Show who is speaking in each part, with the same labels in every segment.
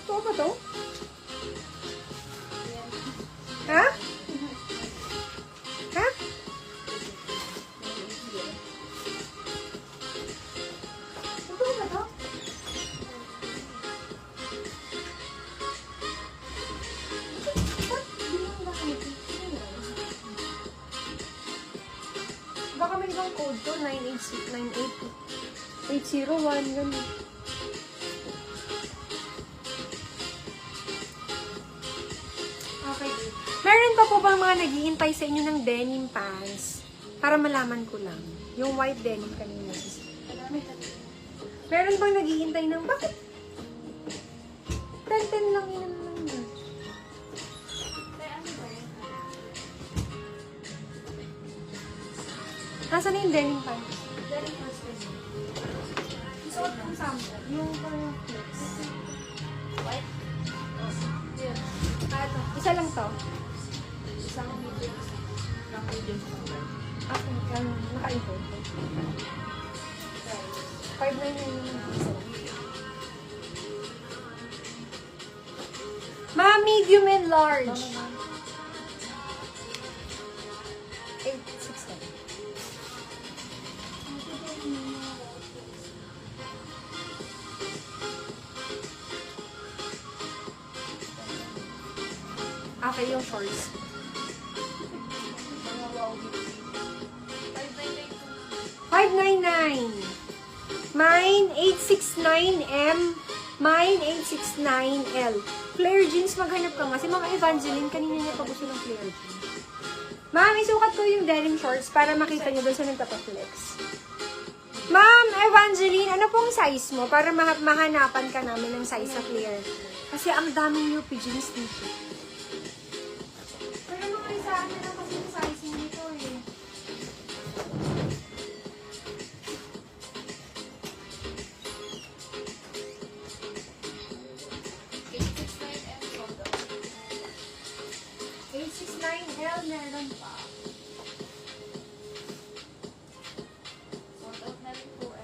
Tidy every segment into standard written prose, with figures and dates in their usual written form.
Speaker 1: Totoo ba to? Ha? Ha? Totoo ba to? Baka may ibang code to, 801, ganun. Okay. Meron pa po bang mga naghihintay sa inyo ng denim pants? Para malaman ko lang. Yung white denim kanina. Meron bang naghihintay ng, bakit? 10-10 lang yun naman. Nasaan na yung denim pants? Denim pants ko yun. Isuot kong sample. Yung parang flex. White? Yun. Ito. Isa lang to. Isang medium. Isang medium. Ako, naka-import. 5.9 yung isa. Medium and large. 8.6. Okay, yung shorts. 599. Mine 869M. Mine 869L. Flare jeans, maghanap ka nga. Si Ma'am Evangeline, kanina niya pa gusto ng flare jeans. Ma'am, isukat ko yung denim shorts para makita niyo doon sa nagpapaflex. Ma'am Evangeline, ano pong size mo? Para mahanapan ka namin ng size sa flare. Kasi ang daming UP jeans dito. Pero mga isaan na lang kasi yung sizing nito eh. L meron pa. Sold out na rin po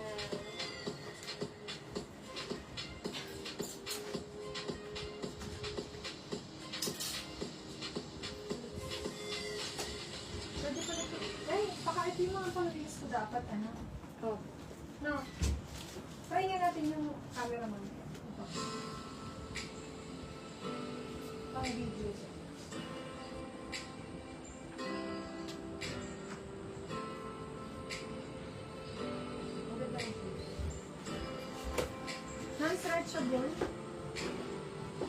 Speaker 1: pwede pala ito. Ay, ito yung mga pang-release ko dapat, ano? Oh. No. Try nga natin yung cameraman. Ito. Pang-video siya. Non-stretchable.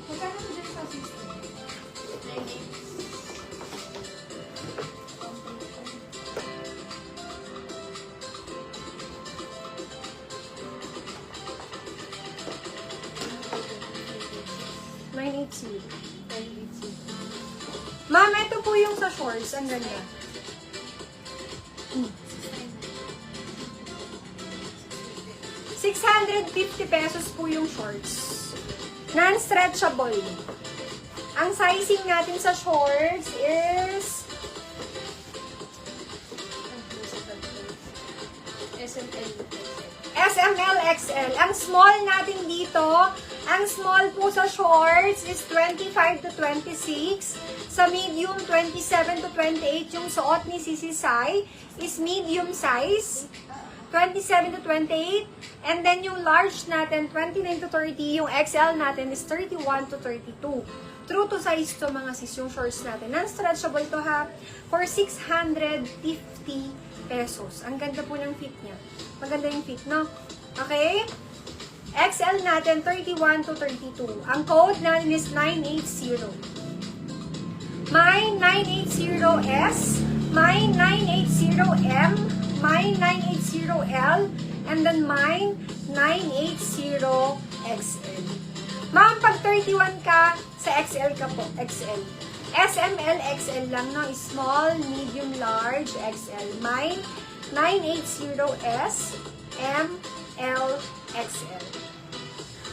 Speaker 1: Magkano ko dyan sa system? 980. 980. Ma'am, ito po yung sa shorts. Ang ganda. 650 pesos po yung shorts. Non-stretchable. Ang sizing natin sa shorts is SML XL. Ang small natin dito, ang small po sa shorts is 25 to 26. Sa medium, 27 to 28. Yung suot ni Sisi Sai is medium size. 27 to 28. And then yung large natin, 29 to 30. Yung XL natin is 31 to 32. True to size to mga sis yung shorts natin. Non-stretchable to ha. For 650 pesos. Ang ganda po ng fit niya. Maganda yung fit, no? Okay? XL natin, 31 to 32. Ang code natin is 980. Mine 980S. Mine 980M. Mine 980L. And then mine 980XL. Ma'am, pag 31 ka, sa XL ka po. XL. SML XL lang, no? Small, medium, large, XL. Mine 980S. M, L, XL.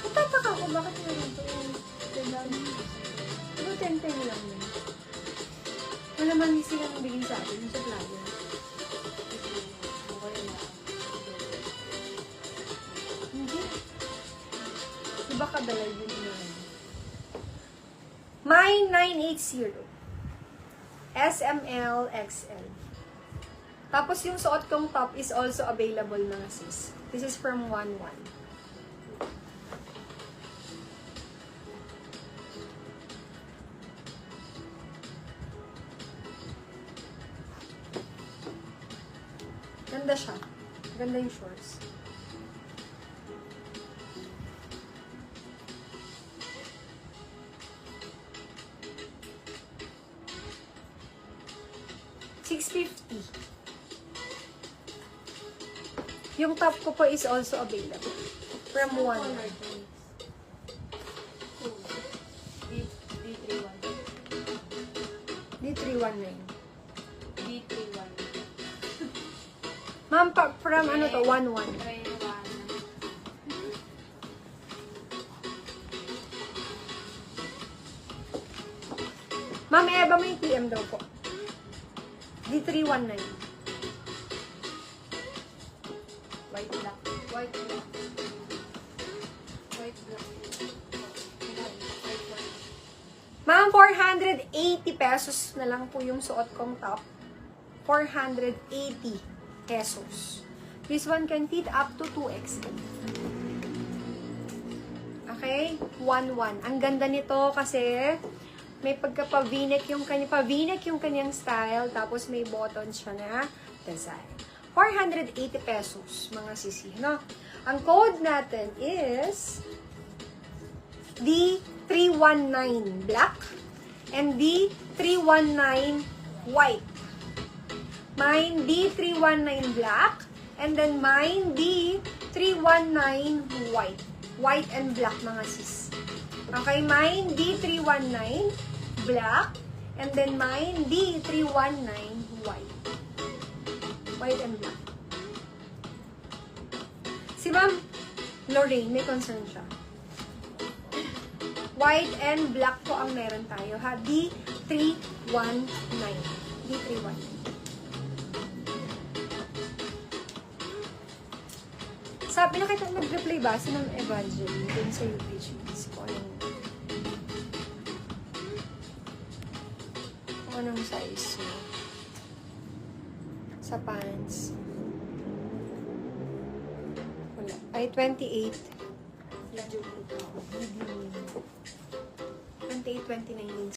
Speaker 1: Nagtataka ko, bakit naman ito yung pero 10-10 lang yun. Wala naman silang bigyan sa atin, yung supplier. Hindi. Diba kadalay yun yun? Mine 980. SML XL. Tapos yung suot kong top is also available mga sis. This is from 11. Ganda siya. Ganda yung shorts. $650. Yung top ko po is also available. From 1. D319.
Speaker 2: D31.
Speaker 1: Ma'am, from ano to? 11. Ma'am, Eva, may PM daw po. D319.
Speaker 2: White black. White black. White black.
Speaker 1: Ma'am, 480 pesos na lang po yung suot kong top. 480 pesos. This one can fit up to 2XL. Okay? 1-1. Ang ganda nito kasi may pagka-pa-v-neck yung kanyang style, tapos may buttons siya na design. 480 pesos, mga sisi, no? Ang code natin is D319 black and D319 white. Mine D319 black and then mine D319 white. White and black, mga sis. Okay, mine D319 black and then mine D319 white. White and black. Si Ma'am Lorraine, may concern siya. White and black po ang meron tayo, ha? D319. D319. Sabi, nakita nag-reply ba si Ma'am Evangeline dun sa UPG? Kung anong size mo sa pants. Wala. Ay, 28. 28, 29 din